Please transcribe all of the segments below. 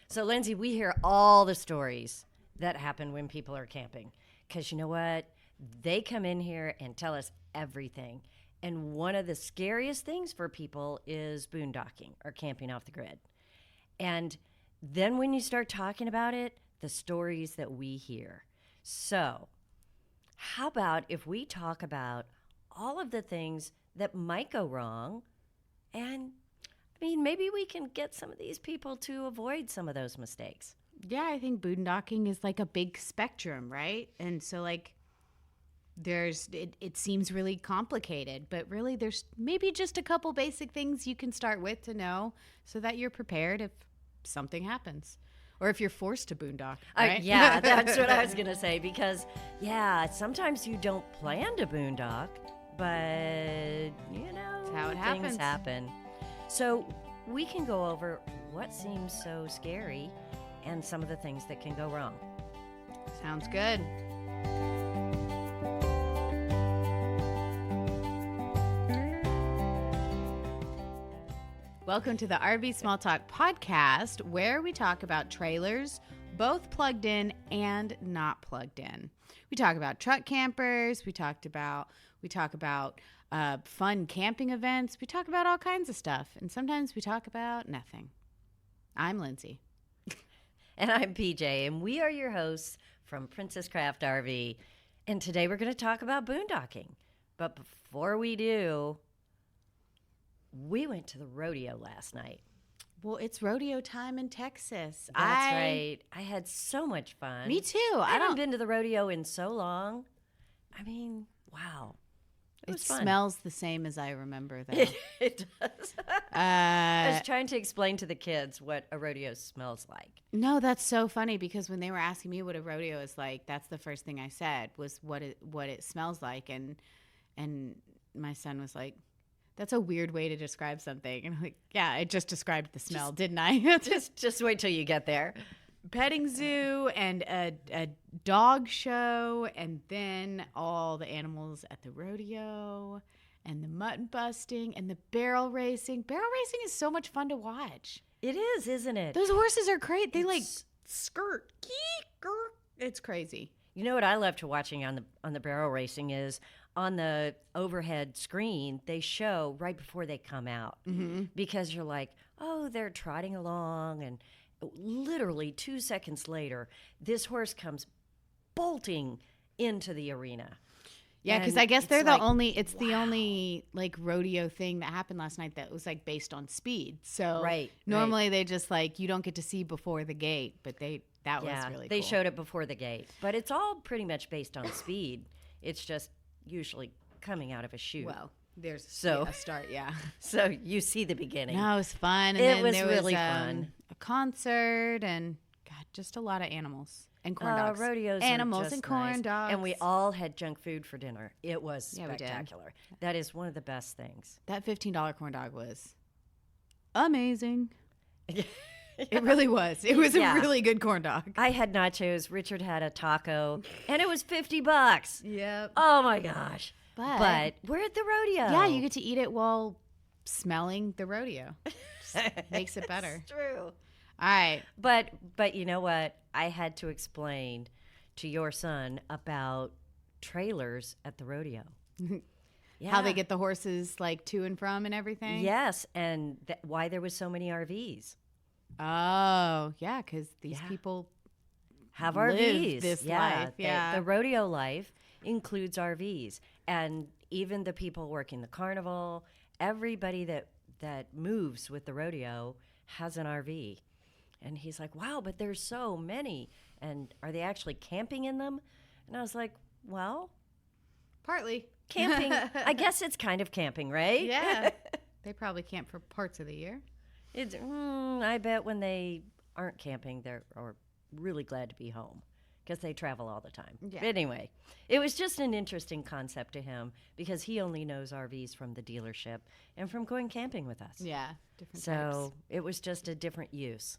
So, Lindsay, we hear all the stories that happen when people are camping. Because you know what? They come in here and tell us everything. And one of the scariest things for people is boondocking or camping off the grid. And then when you start talking about it, the stories that we hear. So, how about if we talk about all of the things that might go wrong? And I mean, maybe we can get some of these people to avoid some of those mistakes. Yeah, I think boondocking is like a big spectrum, right? And so like it seems really complicated, but really there's maybe just a couple basic things you can start with to know so that you're prepared if something happens. Or if you're forced to boondock, right? Yeah, that's what I was going to say because, yeah, sometimes you don't plan to boondock, but, you know, That's how it things happens. happen. So we can go over what seems so scary and some of the things that can go wrong. Sounds good. Welcome to the RV Small Talk podcast, where we talk about trailers, both plugged in and not plugged in. We talk about truck campers. We talk about fun camping events. We talk about all kinds of stuff, and sometimes we talk about nothing. I'm Lindsay. And I'm PJ, and we are your hosts from Princess Craft RV. And today we're going to talk about boondocking. But before we do, we went to the rodeo last night. Well, it's rodeo time in Texas. That's right. I had so much fun. Me too. I haven't been to the rodeo in so long. I mean, wow. It was fun. Smells the same as I remember, though. It does. I was trying to explain to the kids what a rodeo smells like. No, that's so funny because when they were asking me what a rodeo is like, that's the first thing I said was what it smells like, and my son was like, "That's a weird way to describe something." And I'm like, "Yeah, I just described the smell, didn't I?" Just wait till you get there. Petting zoo and a dog show, and then all the animals at the rodeo, and the mutton busting, and the barrel racing. Barrel racing is so much fun to watch. It is, isn't it? Those horses are great. They like skirt. It's crazy. You know what I love to watching on the barrel racing is on the overhead screen, they show right before they come out. Mm-hmm. Because you're like, oh, they're trotting along, and literally 2 seconds later, this horse comes bolting into the arena. Yeah, because I guess they're the only like rodeo thing that happened last night that was like based on speed. So normally they just like you don't get to see before the gate, but that was really cool. They showed it before the gate, but it's all pretty much based on speed. It's just usually coming out of a chute. Well, there's a start, yeah. So you see the beginning. No, it was fun. And it was really fun. A concert and just a lot of animals. And corn dogs. Rodeos animals and corn dogs. And we all had junk food for dinner. It was spectacular. That is one of the best things. That $15 corn dog was amazing. It really was. It was a really good corn dog. I had nachos. Richard had a taco. And it was $50. Yep. Oh, my gosh. But we're at the rodeo. Yeah, you get to eat it while smelling the rodeo. Makes it better. It's true. All right. But you know what? I had to explain to your son about trailers at the rodeo. Yeah. How they get the horses like to and from and everything? Yes, and why there was so many RVs. Oh, yeah, because these people have RVs. This life. Yeah. The rodeo life includes RVs. And even the people working the carnival, everybody that moves with the rodeo has an RV. And he's like, wow, but there's so many. And are they actually camping in them? And I was like, well, partly. Camping. I guess it's kind of camping, right? Yeah. They probably camp for parts of the year. I bet when they aren't camping, they're really glad to be home because they travel all the time. Yeah. But anyway, it was just an interesting concept to him because he only knows RVs from the dealership and from going camping with us. Yeah, different types. So it was just a different use.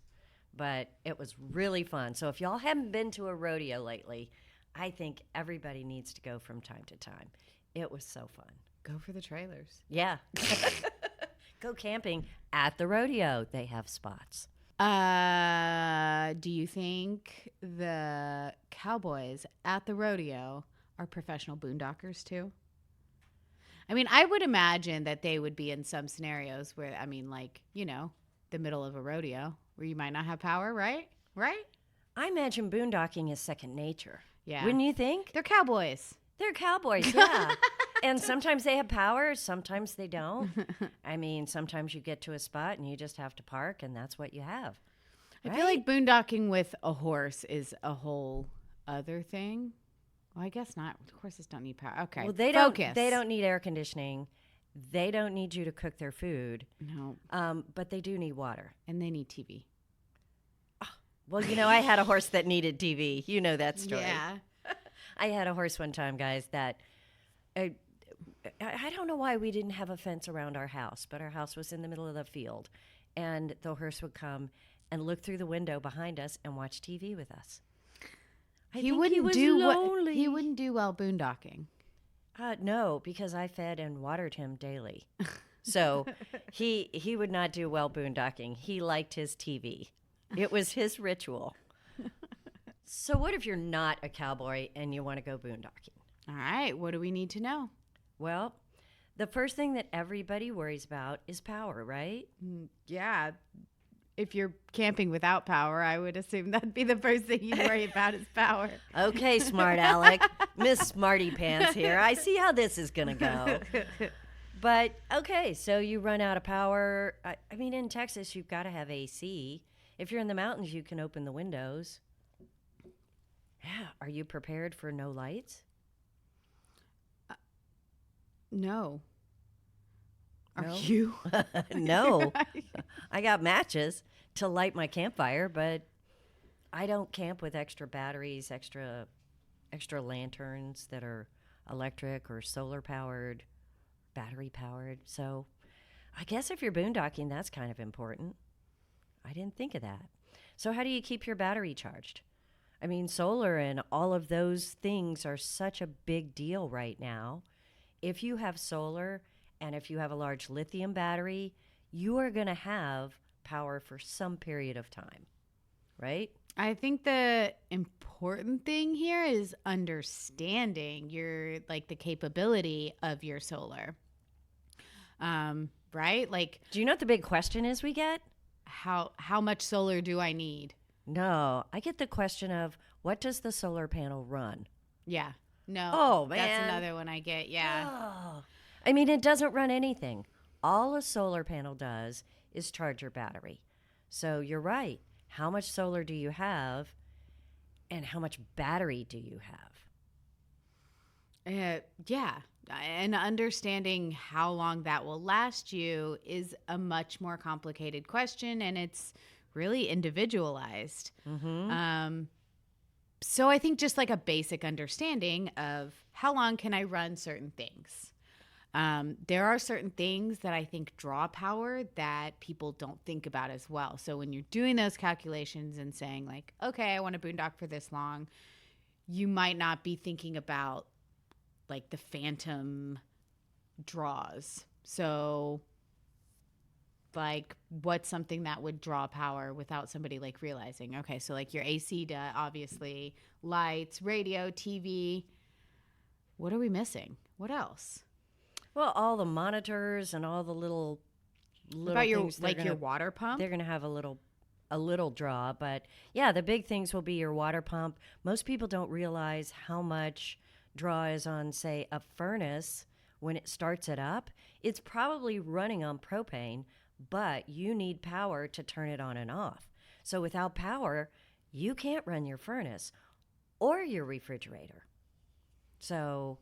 But it was really fun. So if y'all haven't been to a rodeo lately, I think everybody needs to go from time to time. It was so fun. Go for the trailers. Yeah. Go camping at the rodeo. They have spots. Do you think the cowboys at the rodeo are professional boondockers too? I mean, I would imagine that they would be in some scenarios where, I mean, like, the middle of a rodeo where you might not have power, right? Right? I imagine boondocking is second nature. Yeah. Wouldn't you think? They're cowboys. They're cowboys, yeah. And sometimes they have power, sometimes they don't. I mean, sometimes you get to a spot and you just have to park, and that's what you have. I feel like boondocking with a horse is a whole other thing. Well, I guess not. Horses don't need power. Okay. Well, they Focus. don't need air conditioning. They don't need you to cook their food. No. But they do need water. And they need TV. Oh, well, I had a horse that needed TV. You know that story. Yeah. I had a horse one time, guys, that I don't know why we didn't have a fence around our house, but our house was in the middle of the field. And the horse would come and look through the window behind us and watch TV with us. He wouldn't do well boondocking. No, because I fed and watered him daily. So he would not do well boondocking. He liked his TV. It was his ritual. So what if you're not a cowboy and you want to go boondocking? All right. What do we need to know? Well, the first thing that everybody worries about is power, right? Yeah. If you're camping without power, I would assume that'd be the first thing you'd worry about is power. Okay, smart Alec. Miss Smarty Pants here. I see how this is going to go. But, okay, so you run out of power. I mean, in Texas, you've got to have AC. If you're in the mountains, you can open the windows. Yeah. Are you prepared for no lights? No. Are No? you? No. I got matches to light my campfire, but I don't camp with extra batteries, extra lanterns that are electric or solar powered, battery powered. So I guess if you're boondocking, that's kind of important. I didn't think of that. So how do you keep your battery charged? I mean, solar and all of those things are such a big deal right now. If you have solar and if you have a large lithium battery, you are going to have power for some period of time, right? I think the important thing here is understanding the capability of your solar. Right? Like, do you know what the big question is we get? How much solar do I need? No, I get the question of, what does the solar panel run? Yeah. No. Oh, man. That's another one I get. Yeah. Oh. I mean, it doesn't run anything. All a solar panel does is charge your battery. So you're right. How much solar do you have, and how much battery do you have? Yeah. And understanding how long that will last you is a much more complicated question, and it's really individualized. Mm-hmm. So I think just like a basic understanding of how long can I run certain things. There are certain things that I think draw power that people don't think about as well. So when you're doing those calculations and saying like, okay, I want to boondock for this long, you might not be thinking about like the phantom draws. So like what's something that would draw power without somebody like realizing, okay, so like your AC, obviously, lights, radio, TV. What are we missing? What else? Well, all the monitors and all the little What about your things your water pump? They're going to have a little draw, but yeah, the big things will be your water pump. Most people don't realize how much draw is on, say, a furnace when it starts it up. It's probably running on propane, but you need power to turn it on and off. So without power, you can't run your furnace or your refrigerator. So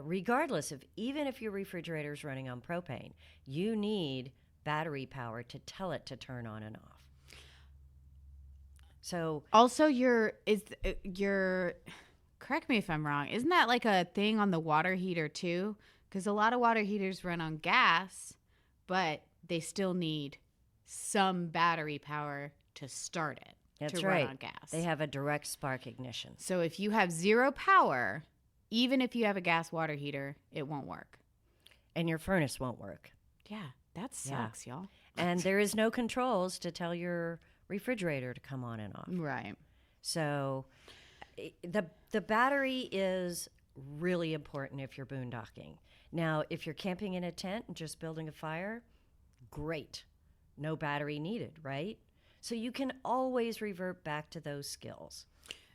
regardless of, even if your refrigerator is running on propane, you need battery power to tell it to turn on and off. So also correct me if I'm wrong, isn't that like a thing on the water heater too? Because a lot of water heaters run on gas, but they still need some battery power to start it. That's to right. Run on gas. They have a direct spark ignition. So if you have zero power, even if you have a gas water heater, it won't work. And your furnace won't work. Yeah, that sucks, y'all. And there is no controls to tell your refrigerator to come on and off. Right. So the battery is really important if you're boondocking. Now, if you're camping in a tent and just building a fire, great. No battery needed, right? So you can always revert back to those skills.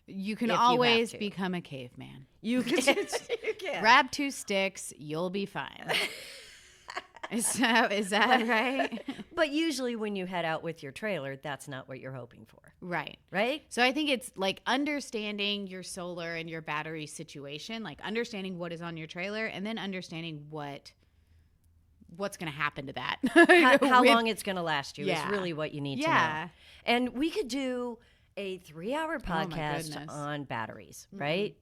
You can If you always have to. become a caveman. You can. You can. Grab 2 sticks, you'll be fine. Is that right? But usually when you head out with your trailer, that's not what you're hoping for, Right. right? So I think it's like understanding your solar and your battery situation, like understanding what is on your trailer and then understanding what's going to happen to that. How long it's going to last you is really what you need to know. Yeah. And we could do a 3-hour podcast goodness. on batteries, right?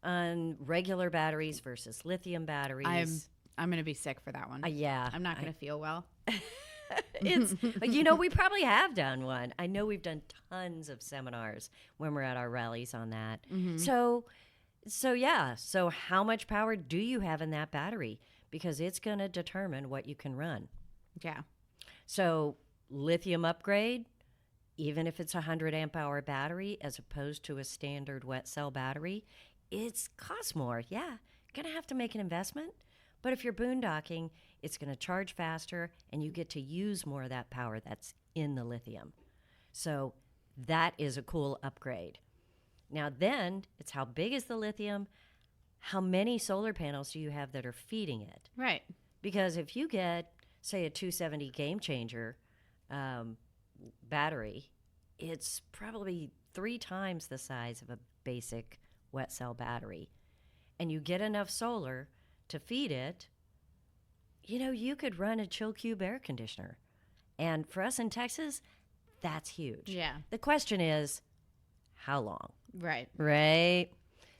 On regular batteries versus lithium batteries. I'm going to be sick for that one. Yeah. I'm not going to feel well. It's, we probably have done one. I know we've done tons of seminars when we're at our rallies on that. So how much power do you have in that battery? Because it's going to determine what you can run. Yeah. So lithium upgrade, even if it's a 100 amp hour battery as opposed to a standard wet cell battery, it's costs more. Yeah, going to have to make an investment. But if you're boondocking, it's going to charge faster and you get to use more of that power that's in the lithium. So that is a cool upgrade. Now then, it's how big is the lithium? How many solar panels do you have that are feeding it? Right. Because if you get, say, a 270 Game Changer battery, it's probably 3 times the size of a basic wet cell battery. And you get enough solar to feed it, you could run a chill cube air conditioner. And for us in Texas, that's huge. Yeah. The question is, how long? Right. Right?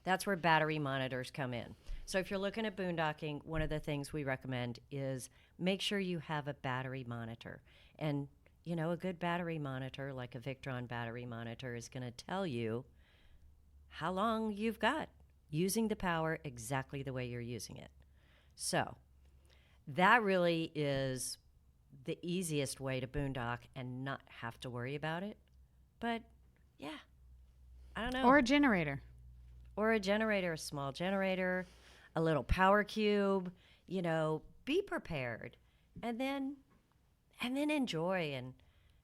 That's where battery monitors come in. So if you're looking at boondocking, one of the things we recommend is make sure you have a battery monitor. And, a good battery monitor, like a Victron battery monitor, is going to tell you how long you've got using the power exactly the way you're using it. So that really is the easiest way to boondock and not have to worry about it. But, yeah, I don't know. Or a generator. Or a generator, a small generator, a little power cube, be prepared and then enjoy. And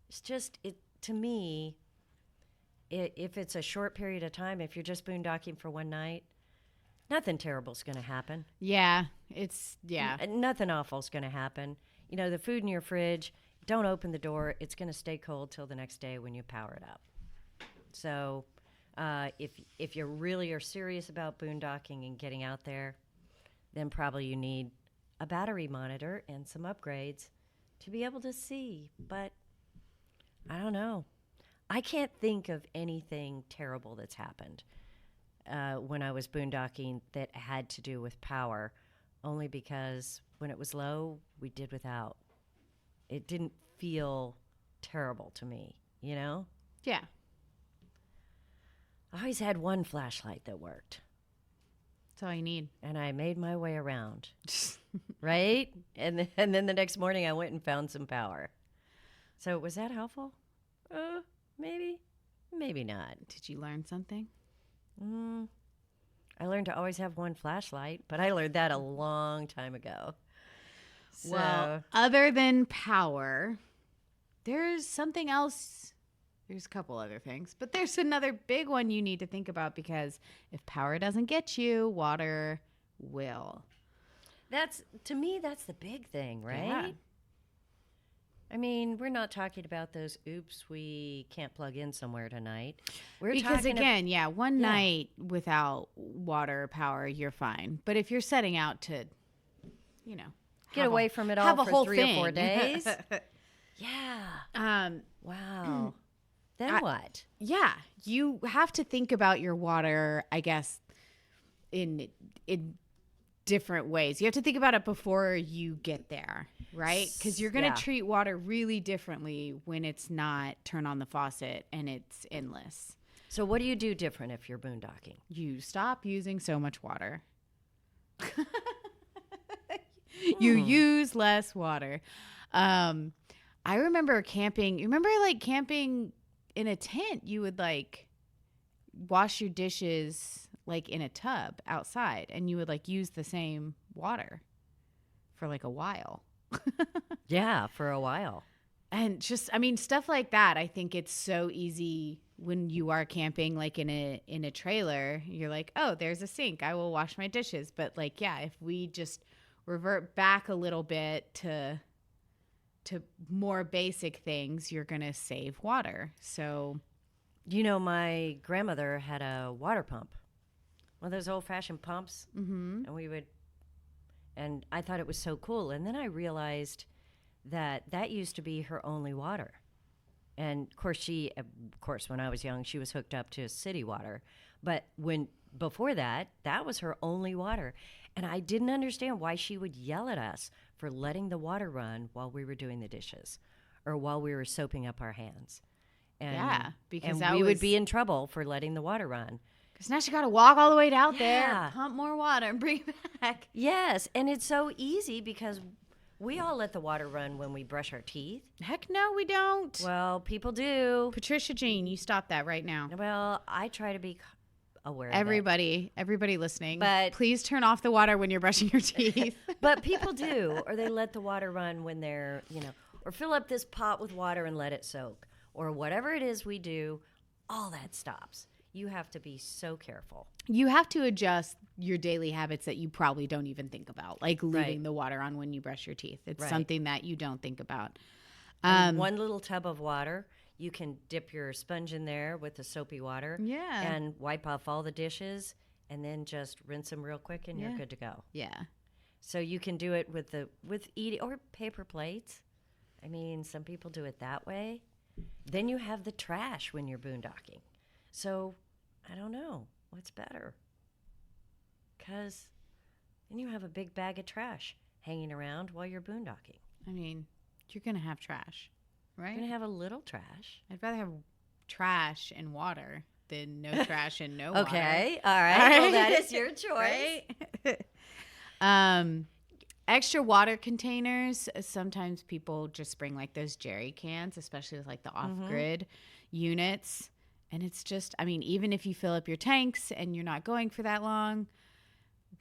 it's just, to me, if it's a short period of time, if you're just boondocking for one night, nothing terrible's going to happen. Yeah. Nothing awful's going to happen. The food in your fridge, don't open the door. It's going to stay cold till the next day when you power it up. So if you really are serious about boondocking and getting out there, then probably you need a battery monitor and some upgrades to be able to see. But I don't know. I can't think of anything terrible that's happened when I was boondocking that had to do with power, only because when it was low, we did without. It didn't feel terrible to me, Yeah. I always had one flashlight that worked. That's all you need. And I made my way around, right? And then the next morning I went and found some power. So was that helpful? Maybe not. Did you learn something? I learned to always have one flashlight, but I learned that a long time ago. So, Well, other than power, there's something else. There's a couple other things, but there's another big one you need to think about, because if power doesn't get you, water will. to me, that's the big thing, right? Yeah. I mean, we're not talking about those, oops, we can't plug in somewhere tonight. Because again, one night without water or power, you're fine. But if you're setting out to, get away from it all for whole 3 or 4 days. Yeah. Wow. Then what? Yeah. You have to think about your water, I guess, in different ways. You have to think about it before you get there, right? Because you're going to treat water really differently when it's not turn on the faucet and it's endless. So what do you do different if you're boondocking? You stop using so much water. You use less water. I I remember camping. You remember like camping in a tent? You would like wash your dishes like in a tub outside, and you would like use the same water for like a while. Yeah, for a while. And just, I mean, stuff like that. I think it's so easy when you are camping, like in a trailer. You're like, oh, there's a sink. I will wash my dishes. But like, yeah, if we just revert back a little bit to more basic things, you're gonna save water. So, You know, my grandmother had a water pump, one of those old-fashioned pumps, and and I thought it was so cool. And then I realized that used to be her only water. And of course, when I was young, she was hooked up to city water. But before that, that was her only water. And I didn't understand why she would yell at us for letting the water run while we were doing the dishes or while we were soaping up our hands. And, yeah, because we would be in trouble for letting the water run. Because now she got to walk all the way out Yeah. there, pump more water, and bring it back. Yes, and it's so easy because we all let the water run when we brush our teeth. Heck no, we don't. Well, people do. Patricia Jean, you stop that right now. Well, I try to be aware of Everybody listening, But- please turn off the water when you're brushing your teeth. it. But people do, or they let the water run when they're, or fill up this pot with water and let it soak, or whatever it is we do, all that stops. You have to be so careful. You have to adjust your daily habits that you probably don't even think about, like leaving Right. the water on when you brush your teeth. It's Right. something that you don't think about. And one little tub of water, you can dip your sponge in there with the soapy water. Yeah. And wipe off all the dishes, and then just rinse them real quick, and you're good to go. Yeah. So you can do it with eating or paper plates. I mean, some people do it that way. Then you have the trash when you're boondocking. So I don't know what's better, because then you have a big bag of trash hanging around while you're boondocking. I mean, you're going to have trash, right? You're gonna have a little trash. I'd rather have trash and water than no trash and no water. Okay, all right. Well, that is your choice. Right? Extra water containers. Sometimes people just bring like those jerry cans, especially with like the off-grid units. And it's just, I mean, even if you fill up your tanks and you're not going for that long,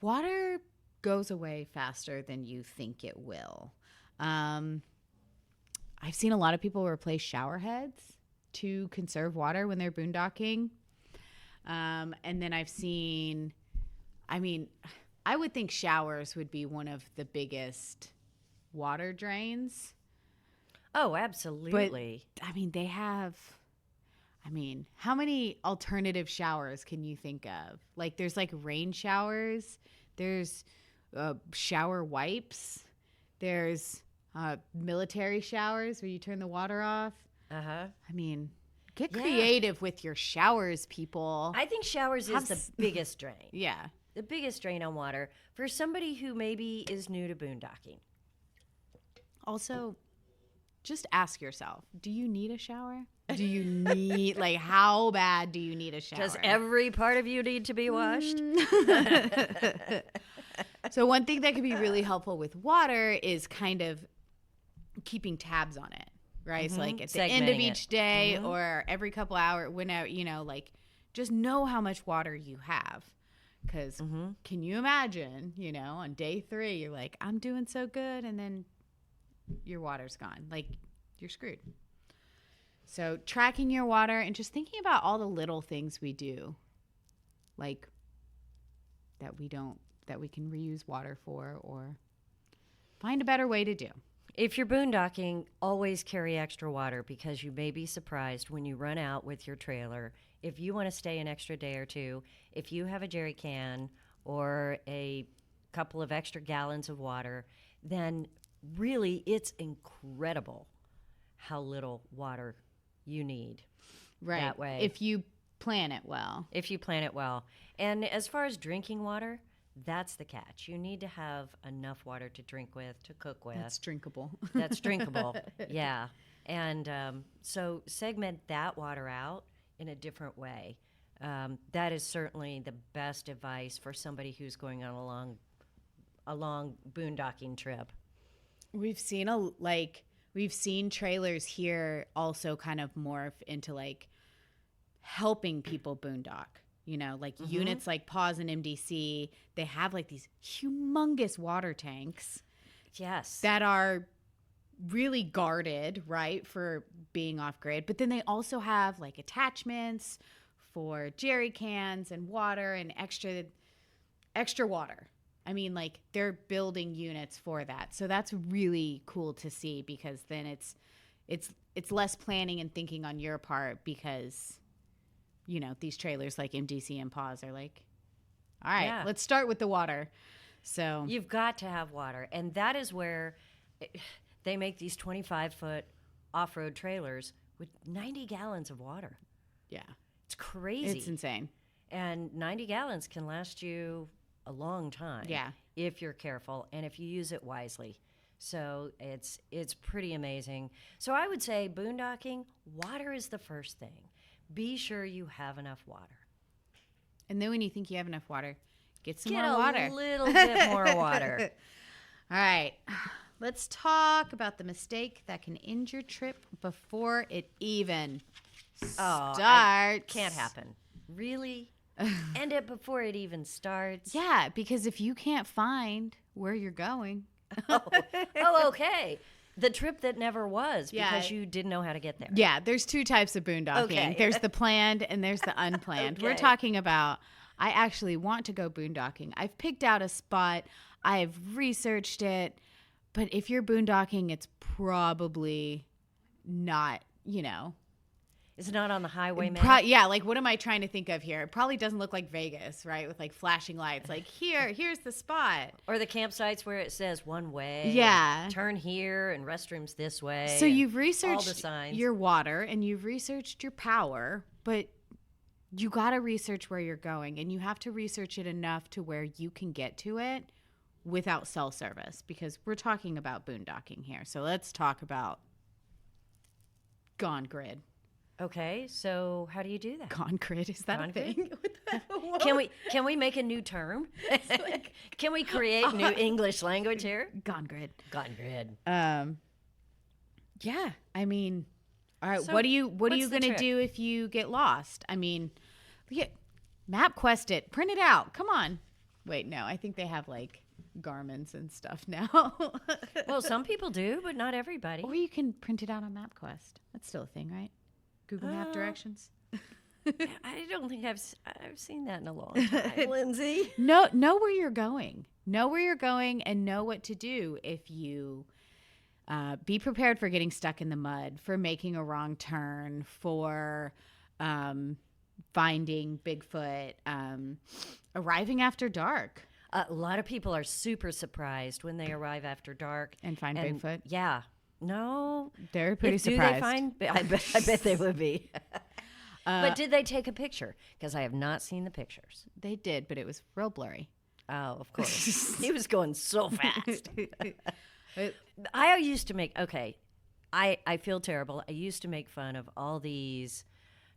water goes away faster than you think it will. I've seen a lot of people replace shower heads to conserve water when they're boondocking. And then I've seen, I mean, I would think showers would be one of the biggest water drains. Oh, absolutely. But, I mean, how many alternative showers can you think of? Like, there's like rain showers, there's shower wipes, there's military showers where you turn the water off. I mean, get creative with your showers, people. I think showers is the biggest drain. Yeah. The biggest drain on water for somebody who maybe is new to boondocking. Also, just ask yourself, do you need a shower? Do you need, like, how bad do you need a shower? Does every part of you need to be washed? So one thing that could be really helpful with water is kind of keeping tabs on it, right? So like at the end of Segmenting each day or every couple hours, whenever, like just know how much water you have. Because can you imagine, on day 3, you're like, I'm doing so good. And then your water's gone. Like, you're screwed. So tracking your water and just thinking about all the little things we do, like that we can reuse water for or find a better way to do. If you're boondocking, always carry extra water, because you may be surprised when you run out with your trailer. If you want to stay an extra day or two, if you have a jerry can or a couple of extra gallons of water, then really it's incredible how little water you need. Right. That way. If you plan it well. And as far as drinking water, that's the catch. You need to have enough water to drink with, to cook with. That's drinkable. That's drinkable. Yeah. And so segment that water out in a different way. That is certainly the best advice for somebody who's going on a long boondocking trip. We've we've seen trailers here also kind of morph into like helping people boondock. You know, like units like Paws and MDC, they have like these humongous water tanks. Yes. That are really guarded, right, for being off grid. But then they also have like attachments for jerry cans and water and extra water. I mean, like they're building units for that. So that's really cool to see, because then it's less planning and thinking on your part, because you know, these trailers like MDC and Paws are like, all right, let's start with the water. So you've got to have water. And that is where they make these 25-foot off-road trailers with 90 gallons of water. Yeah. It's crazy. It's insane. And 90 gallons can last you a long time. Yeah. If you're careful and if you use it wisely. So it's pretty amazing. So I would say boondocking, water is the first thing. Be sure you have enough water. And then when you think you have enough water, get more water. Get a little bit more water. All right. Let's talk about the mistake that can end your trip before it even starts. Can't happen. Really? End it before it even starts? Yeah, because if you can't find where you're going. Okay. The trip that never was, because you didn't know how to get there. Yeah, there's two types of boondocking. Okay. There's the planned and there's the unplanned. We're talking about, I actually want to go boondocking. I've picked out a spot. I've researched it. But if you're boondocking, it's probably not, you know. It's not on the highway map? Yeah, like what am I trying to think of here? It probably doesn't look like Vegas, right? With like flashing lights. Like here's the spot. Or the campsites where it says one way. Yeah. Turn here and restrooms this way. So you've researched all the signs. Your water and you've researched your power, but you got to research where you're going, and you have to research it enough to where you can get to it without cell service, because we're talking about boondocking here. So let's talk about gone grid. Okay, so how do you do that? Gone grid, is that gone a thing? Can we make a new term? Can we create new English language here? Gone grid. Gone grid. Yeah, I mean, all right. So what are you going to trick? do if you get lost? I mean, MapQuest it, print it out. Come on. Wait, no, I think they have like Garmin's and stuff now. Well, some people do, but not everybody. Or you can print it out on MapQuest. That's still a thing, right? Google Map directions. I don't think I've seen that in a long time, Lindsay. Know where you're going. Know where you're going and know what to do if you be prepared for getting stuck in the mud, for making a wrong turn, for finding Bigfoot, arriving after dark. A lot of people are super surprised when they arrive after dark And find Bigfoot? Yeah. No. They're pretty Do surprised. they find? I bet they would be. But did they take a picture? Because I have not seen the pictures. They did, but it was real blurry. Oh, of course. He was going so fast. I used to make, I feel terrible. I used to make fun of all these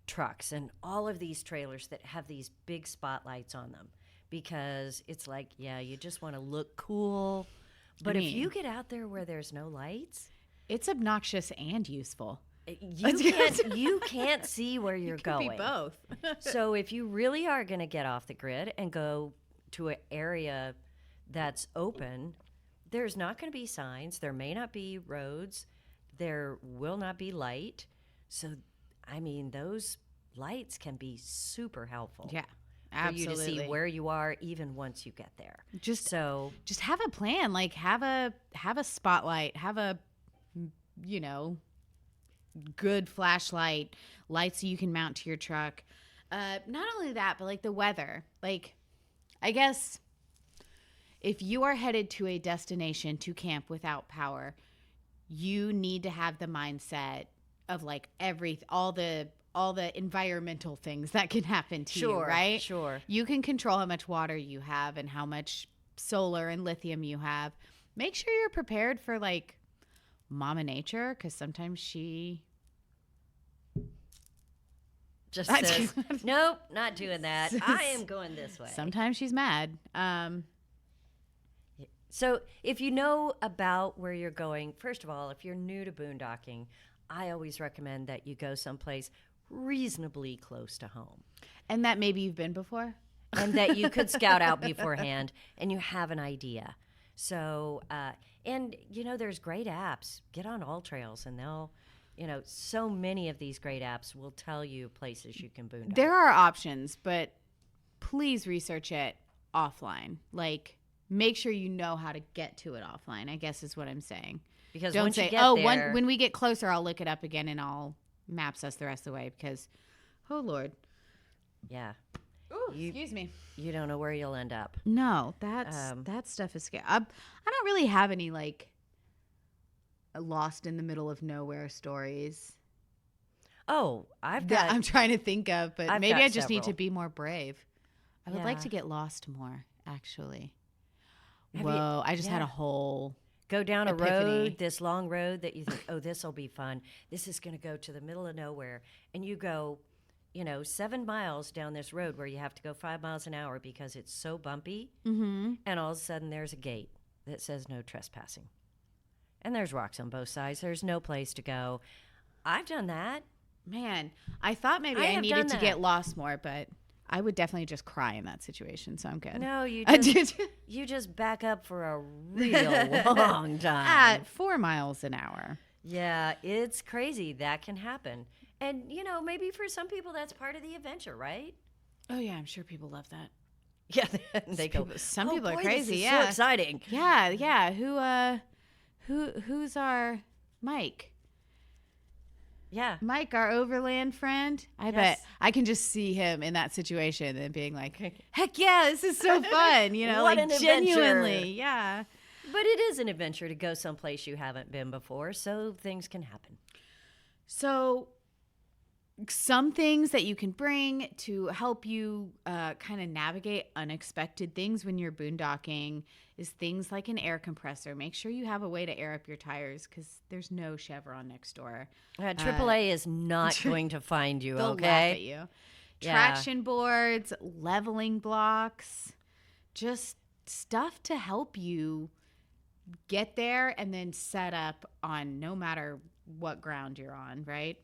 trucks and all of these trailers that have these big spotlights on them, because it's like, yeah, you just want to look cool. But if you get out there where there's no lights, it's obnoxious and useful. You can't see where you're going. Be both. So if you really are going to get off the grid and go to an area that's open, there's not going to be signs. There may not be roads. There will not be light. So, I mean, those lights can be super helpful. Yeah, absolutely. For you to see where you are even once you get there. Just have a plan. Like have a spotlight. Have a, good flashlight, lights so you can mount to your truck. Not only that, but like the weather. Like, I guess if you are headed to a destination to camp without power, you need to have the mindset of like all the environmental things that can happen to you, right? Sure. You can control how much water you have and how much solar and lithium you have. Make sure you're prepared for like Mama Nature, because sometimes she just says, nope, not doing that. I am going this way. Sometimes she's mad. So if you know about where you're going, first of all, if you're new to boondocking, I always recommend that you go someplace reasonably close to home. And that maybe you've been before? And that you could scout out beforehand and you have an idea. So, and there's great apps. Get on All Trails and they'll, so many of these great apps will tell you places you can boondock. There are options, but please research it offline. Like, make sure you know how to get to it offline, I guess is what I'm saying. Because don't once say, you get there, when we get closer, I'll look it up again and I'll maps us the rest of the way because, oh, Lord. Yeah. Ooh, excuse me. You don't know where you'll end up. No, that stuff is scary. I don't really have any, like, lost in the middle of nowhere stories. Oh, I'm trying to think of, but maybe I just need to several. be more brave. I would like to get lost more, actually. I just had a whole go down a epiphany. road, this long road that you think, oh, this will be fun. This is going to go to the middle of nowhere. And you go, 7 miles down this road where you have to go 5 miles an hour because it's so bumpy. Mm-hmm. And all of a sudden there's a gate that says no trespassing. And there's rocks on both sides. There's no place to go. I've done that. Man, I thought maybe I needed to get lost more, but I would definitely just cry in that situation, so I'm good. No, you just back up for a real long time. At 4 miles an hour. Yeah, it's crazy. That can happen. And, maybe for some people that's part of the adventure, right? Oh, yeah, I'm sure people love that. Yeah, they go, some people are crazy, this is yeah. so exciting. Yeah. Who's our Mike? Yeah. Mike, our overland friend. I bet I can just see him in that situation and being like, heck yeah, this is so fun. What an genuinely. adventure. Yeah. But it is an adventure to go someplace you haven't been before, so things can happen. So some things that you can bring to help you kind of navigate unexpected things when you're boondocking is things like an air compressor. Make sure you have a way to air up your tires because there's no Chevron next door. AAA is not going to find you, They'll okay? laugh at you. Yeah. Traction boards, leveling blocks, just stuff to help you get there and then set up on no matter what ground you're on, right?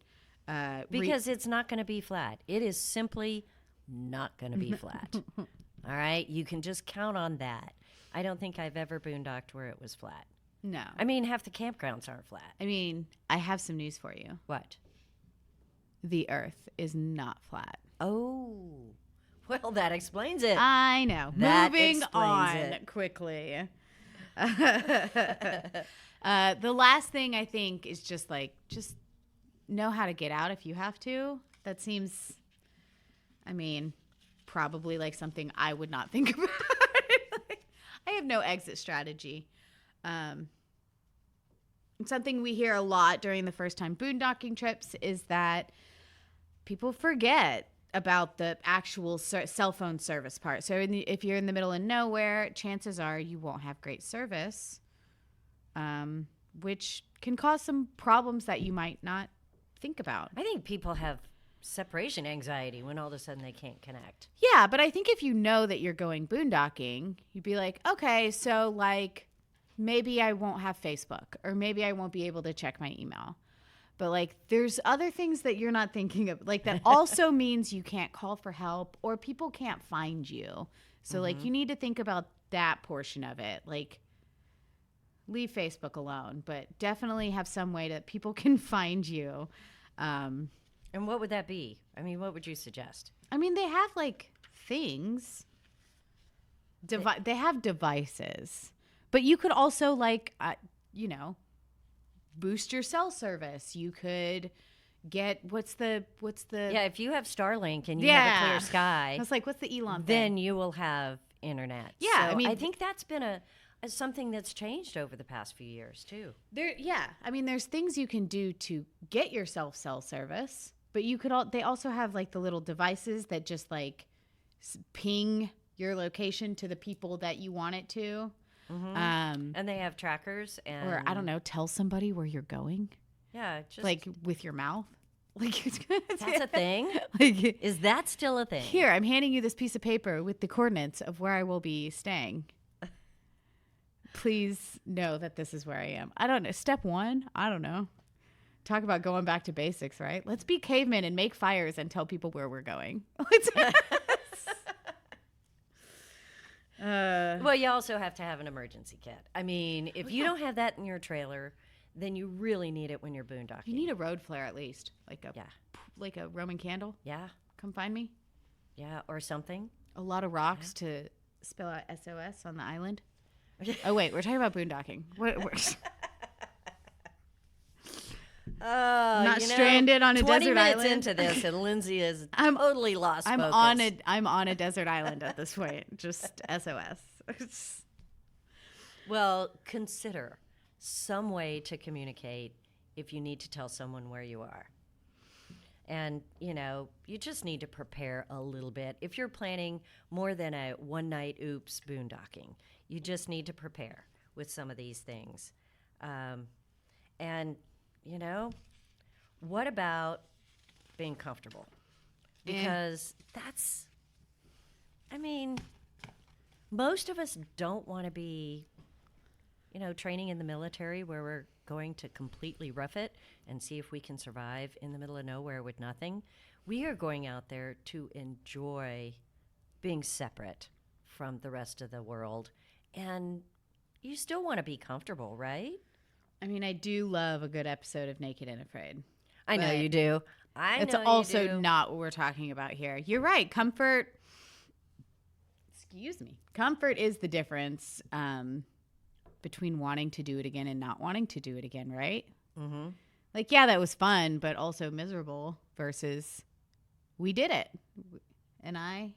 Because it's not going to be flat. It is simply not going to be flat. All right? You can just count on that. I don't think I've ever boondocked where it was flat. No. I mean, half the campgrounds aren't flat. I mean, I have some news for you. What? The earth is not flat. Oh. Well, that explains it. I know. That Moving explains on it. quickly. The last thing I think is just know how to get out if you have to. That seems, probably like something I would not think about. I have no exit strategy. Something we hear a lot during the first time boondocking trips is that people forget about the actual cell phone service part. So if you're in the middle of nowhere, chances are you won't have great service, which can cause some problems that you might not think about. I think people have separation anxiety when all of a sudden they can't connect. Yeah, but I think if you know that you're going boondocking, you'd be like, okay, so maybe I won't have Facebook or maybe I won't be able to check my email. But there's other things that you're not thinking of. That also means you can't call for help or people can't find you. So you need to think about that portion of it. Leave Facebook alone, but definitely have some way that people can find you. And what would that be? What would you suggest? They have things. They have devices, but you could also boost your cell service. You could get what's the Yeah, if you have Starlink and you have a clear sky, I was like, what's the Elon thing? Then you will have internet. Yeah, so I think that's been something that's changed over the past few years too. There's things you can do to get yourself cell service, but you could they also have the little devices that just ping your location to the people that you want it to. Mm-hmm. And they have trackers or I don't know, tell somebody where you're going. Yeah, just with your mouth. That's a thing. Is that still a thing? Here, I'm handing you this piece of paper with the coordinates of where I will be staying. please know that this is where I am. I don't know. Step 1, I don't know. Talk about going back to basics, right? Let's be cavemen and make fires and tell people where we're going. Well, you also have to have an emergency kit. I mean, if you don't have that in your trailer, then you really need it when you're boondocking. You need a road flare at least, like a Roman candle. Yeah. Come find me. Yeah, or something. A lot of rocks to spell out SOS on the island. Oh wait, we're talking about boondocking. Not stranded on a desert 20 island. minutes into this, and Lindsay is totally lost I'm focus. I'm on a desert island at this point. Just SOS. Well, consider some way to communicate if you need to tell someone where you are. And, you just need to prepare a little bit. If you're planning more than a one-night oops boondocking, you just need to prepare with some of these things. And, what about being comfortable? Because most of us don't want to be, training in the military where we're going to completely rough it and see if we can survive in the middle of nowhere with nothing. We are going out there to enjoy being separate from the rest of the world. And you still want to be comfortable, right? I mean, I do love a good episode of Naked and Afraid. I know you do. It's also not what we're talking about here. You're right. Comfort is the difference between wanting to do it again and not wanting to do it again, right? Mm-hmm. Like, yeah, that was fun, but also miserable versus we did it. And I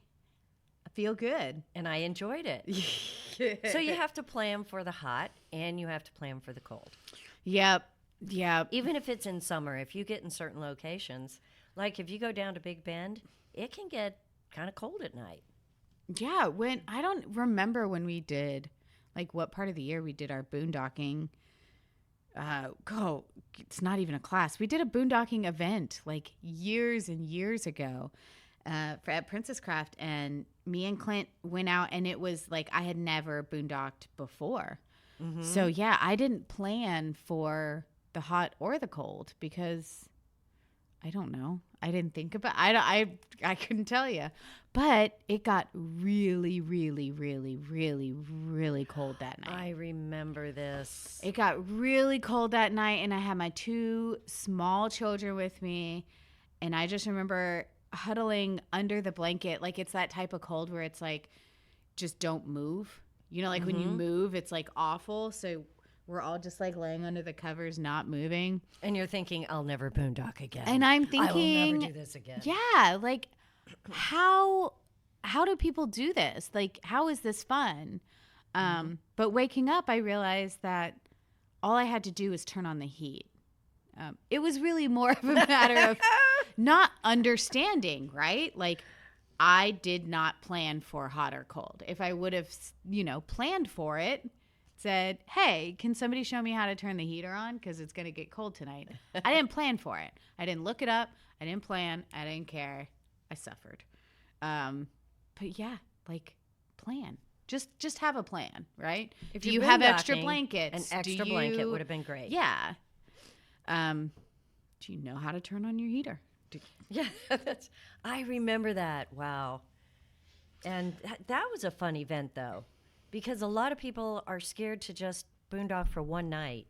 feel good. And I enjoyed it. So you have to plan for the hot and you have to plan for the cold. Yep. Even if it's in summer, if you get in certain locations, like if you go down to Big Bend, it can get kind of cold at night. Yeah, I don't remember when we did, like what part of the year we did our boondocking. It's not even a class. We did a boondocking event like years and years ago at Princess Craft, and me and Clint went out, and it was like I had never boondocked before. Mm-hmm. So yeah, I didn't plan for the hot or the cold because I don't know. I didn't think about. I couldn't tell you, but it got really, really, really, really, really cold that night. I remember this. It got really cold that night, and I had my 2 small children with me, and I just remember huddling under the blanket. Like it's that type of cold where it's like, just don't move. Like when you move, it's like awful. So we're all just like laying under the covers, not moving. And you're thinking, I'll never boondock again. And I'm thinking, I will never do this again. Yeah, like how do people do this? Like, how is this fun? But waking up, I realized that all I had to do was turn on the heat. It was really more of a matter of not understanding, right? Like, I did not plan for hot or cold. If I would have, planned for it, said, hey, can somebody show me how to turn the heater on? Because it's going to get cold tonight. I didn't plan for it. I didn't look it up. I didn't plan. I didn't care. I suffered. But yeah, like plan. Just have a plan, right? If do you have extra blankets? An extra blanket would have been great. Yeah. Do you know how to turn on your heater? Yeah, I remember that. Wow. And that was a fun event, though, because a lot of people are scared to just boondock for one night.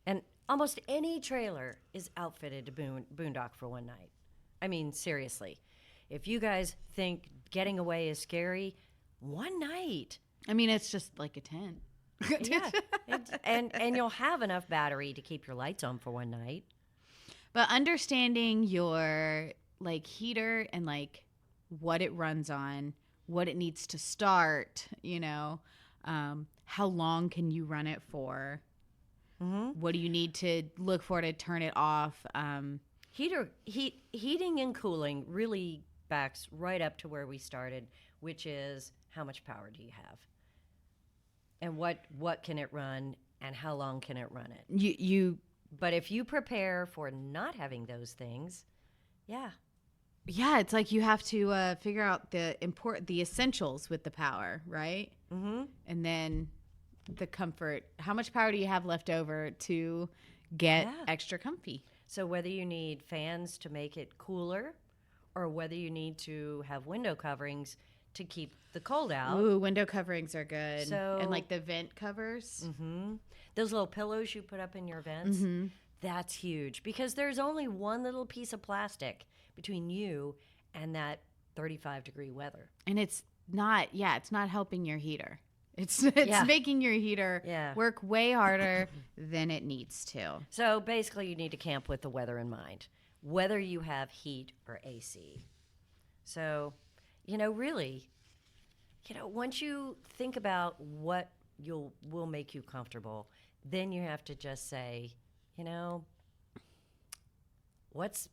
And almost any trailer is outfitted to boondock for one night. I mean, seriously. If you guys think getting away is scary, one night. I mean, it's just like a tent. Yeah. And you'll have enough battery to keep your lights on for one night. But understanding your like heater and like what it runs on, what it needs to start, how long can you run it for? Mm-hmm. What do you need to look for to turn it off? Heating and cooling really backs right up to where we started, which is how much power do you have? And what can it run and how long can it run it? But if you prepare for not having those things, yeah. Yeah, it's like you have to figure out the essentials with the power, right? Mm-hmm. And then the comfort. How much power do you have left over to get Yeah. extra comfy? So whether you need fans to make it cooler or whether you need to have window coverings to keep the cold out. Ooh, window coverings are good. So- and like the vent covers. Those little pillows you put up in your vents, that's huge because there's only one little piece of plastic between you and that 35-degree weather. And it's not helping your heater. It's Yeah. making your heater Yeah. work way harder than it needs to. So basically, you need to camp with the weather in mind, whether you have heat or AC. So, really, once you think about what will make you comfortable, then you have to just say, what's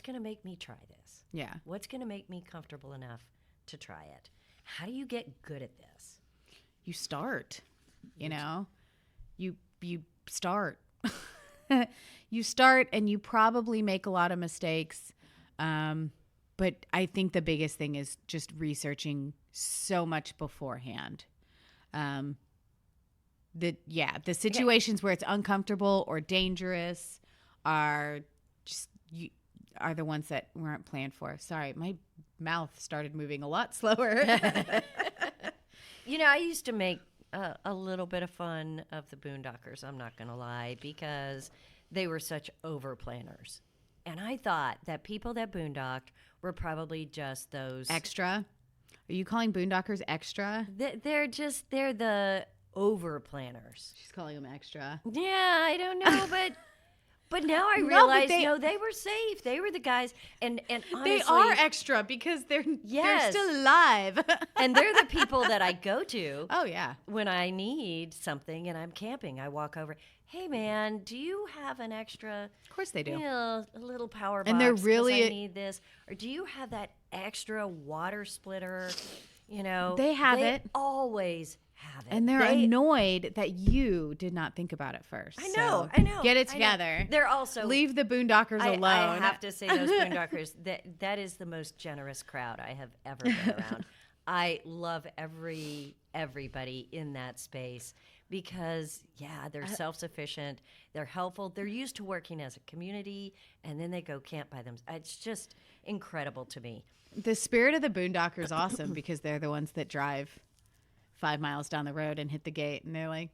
going to make me try this? Yeah. What's going to make me comfortable enough to try it? How do you get good at this? You start, you start. You start and you probably make a lot of mistakes. But I think the biggest thing is just researching so much beforehand. The situations where it's uncomfortable or dangerous are the ones that weren't planned for. Sorry, my mouth started moving a lot slower. I used to make a little bit of fun of the Boondockers, I'm not going to lie, because they were such over planners. And I thought that people that boondocked were probably just those Extra? Are you calling Boondockers extra? They're the over planners. She's calling them extra. Yeah, I don't know, but now I No, but realize they- they were safe. They were the guys, and honestly, They are extra because they're Yes. still alive. and they're the people that I go to. Oh yeah. When I need something and I'm camping, I walk over. Hey man, do you have an extra? Of course they do. A little power box. And they're 'cause really- I need this. Or do you have that extra water splitter? They have it. Always have it. And they're annoyed that you did not think about it first. I know. Get it I know. together. They're also Leave the Boondockers alone. I have to say, those Boondockers, that is the most generous crowd I have ever been around. I love everybody in that space because, they're self-sufficient, they're helpful, they're used to working as a community, and then they go camp by themselves. It's just incredible to me. The spirit of the Boondockers is awesome because they're the ones that drive 5 miles down the road and hit the gate, and they're like,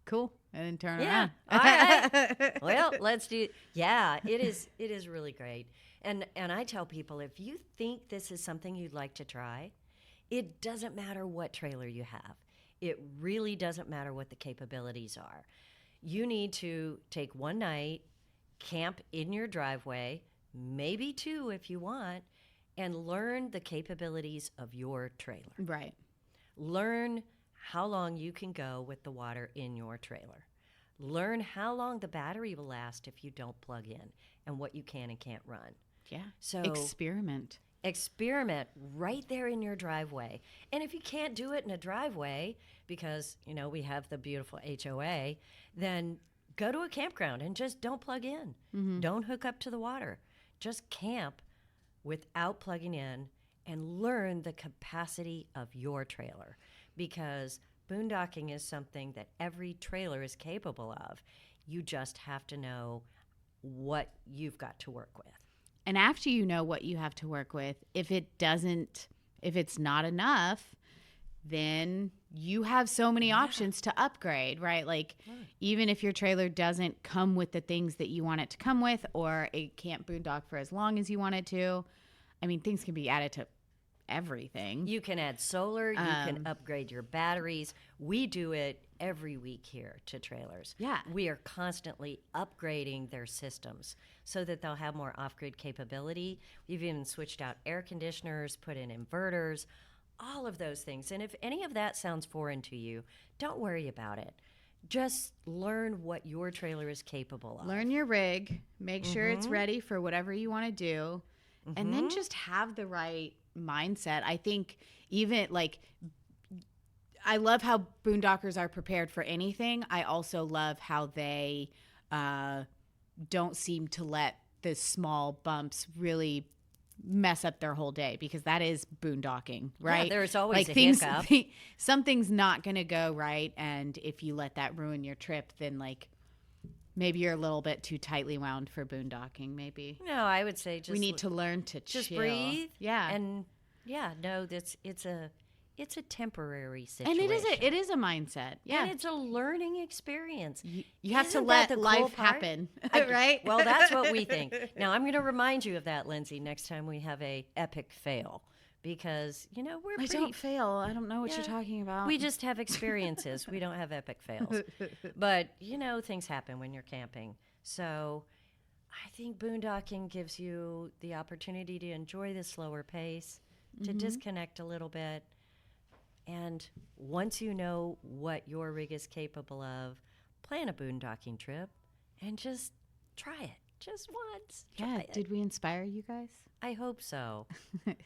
cool, and then turn around. All right. Well, let's do. Yeah, it is really great. And I tell people, if you think this is something you'd like to try, it doesn't matter what trailer you have. It really doesn't matter what the capabilities are. You need to take one night, camp in your driveway, maybe two if you want, and learn the capabilities of your trailer. Right. Learn how long you can go with the water in your trailer. Learn how long the battery will last if you don't plug in and what you can and can't run. Yeah. So experiment right there in your driveway. And if you can't do it in a driveway because, we have the beautiful HOA, then go to a campground and just don't plug in. Don't hook up to the water. Just camp without plugging in and learn the capacity of your trailer because boondocking is something that every trailer is capable of. You just have to know what you've got to work with. And after you know what you have to work with, if it's not enough, then you have so many options to upgrade, right? Like even if your trailer doesn't come with the things that you want it to come with, or it can't boondock for as long as you want it to, I mean, things can be added to everything. You can add solar, you can upgrade your batteries. We do it every week here to trailers. Yeah. We are constantly upgrading their systems so that they'll have more off-grid capability. We've even switched out air conditioners, put in inverters, all of those things. And if any of that sounds foreign to you, don't worry about it. Just learn what your trailer is capable of. Learn your rig, make sure it's ready for whatever you want to do, and then just have the right mindset. I think even I love how boondockers are prepared for anything. I also love how they don't seem to let the small bumps really mess up their whole day, because that is boondocking, right? Yeah, there's always a things, hiccup. Something's not going to go right. And if you let that ruin your trip, then like maybe you're a little bit too tightly wound for boondocking. Maybe. No, I would say We need to learn to just chill. breathe. Yeah. And no, it's a temporary situation. And it is a mindset. Yeah. And it's a learning experience. You have to Isn't that let the cool life part? happen, right? Well, that's what we think. Now, I'm going to remind you of that, Lindsay, next time we have a epic fail, because, I don't fail. I don't know what you're talking about. We just have experiences. We don't have epic fails. But, things happen when you're camping. So I think boondocking gives you the opportunity to enjoy the slower pace, to disconnect a little bit. And once you know what your rig is capable of, plan a boondocking trip and just try it. Just once. Try it. Did we inspire you guys? I hope so.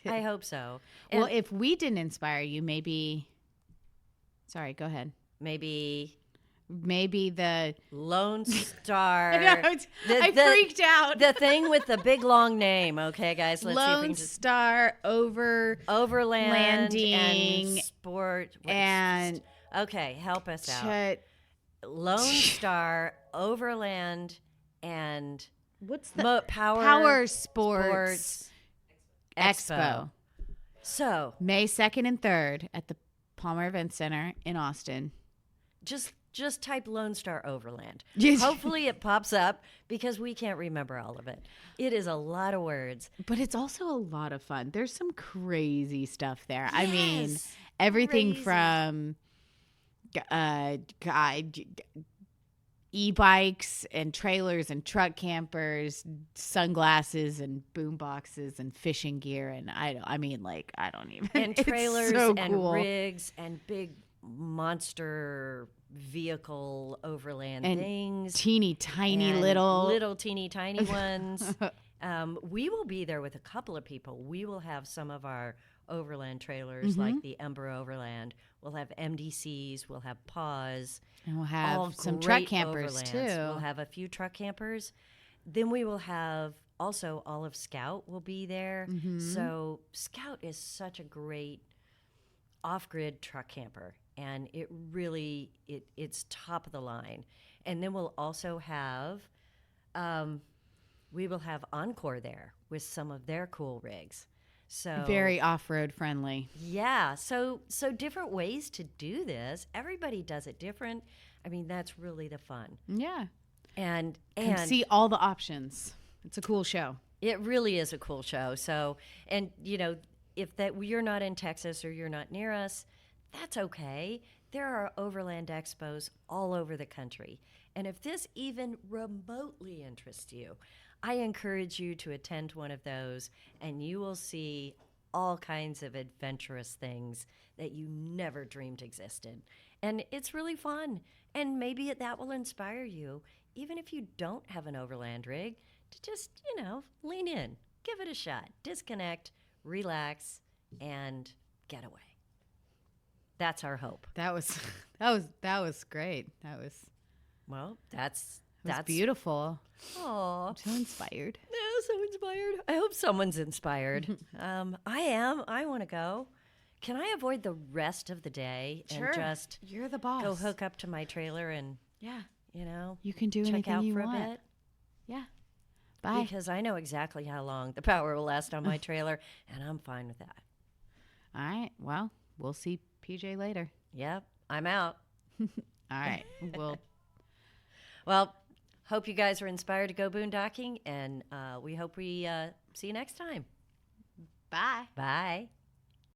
I hope so. Well, if we didn't inspire you, maybe. Sorry, go ahead. Maybe the Lone Star. I freaked out. The thing with the big long name. Okay, guys, let's see if we Lone can just Star Overlanding and sport and okay, help us out. Lone Star, Overland, and what's the Power Sports Expo. So May 2nd and 3rd at the Palmer Event Center in Austin. Just type Lone Star Overland. Yes. Hopefully it pops up, because we can't remember all of it. It is a lot of words. But it's also a lot of fun. There's some crazy stuff there. Yes, I mean, everything crazy. from e-bikes and trailers and truck campers, sunglasses and boom boxes and fishing gear. And I don't even. And trailers so and cool. rigs and big monster vehicle overland and things. Teeny tiny and little teeny tiny ones. We will be there with a couple of people. We will have some of our overland trailers, like the Ember Overland. We'll have MDCs. We'll have Paws. And we'll have all some great truck campers overlands. too. We'll have a few truck campers. Then we will have also all of Scout will be there. So Scout is such a great off-grid truck camper, and it really it's top of the line. And then we'll also have we will have Encore there with some of their cool rigs. So Very off-road friendly. yeah, so different ways to do this. Everybody does it different. I mean, that's really the fun. Yeah. And See all the options. It's a cool show. it really is a cool show. So, and if you're not in Texas or you're not near us, that's okay. There are overland expos all over the country. And if this even remotely interests you, I encourage you to attend one of those, and you will see all kinds of adventurous things that you never dreamed existed. And it's really fun. And maybe that will inspire you, even if you don't have an overland rig, to just, lean in, give it a shot, disconnect, relax, and get away. That's our hope. That was great. That's beautiful. Oh, I'm so inspired. yeah, so inspired. I hope someone's inspired. I am. I want to go. Can I avoid the rest of the day and just You're the boss. go hook up to my trailer and Yeah. you can do check anything out you for want. a bit? Yeah. Bye. Because I know exactly how long the power will last on my trailer, and I'm fine with that. All right. Well, we'll see PJ later. Yep, I'm out. All right. Well, hope you guys are inspired to go boondocking, and we hope we see you next time. Bye. Bye.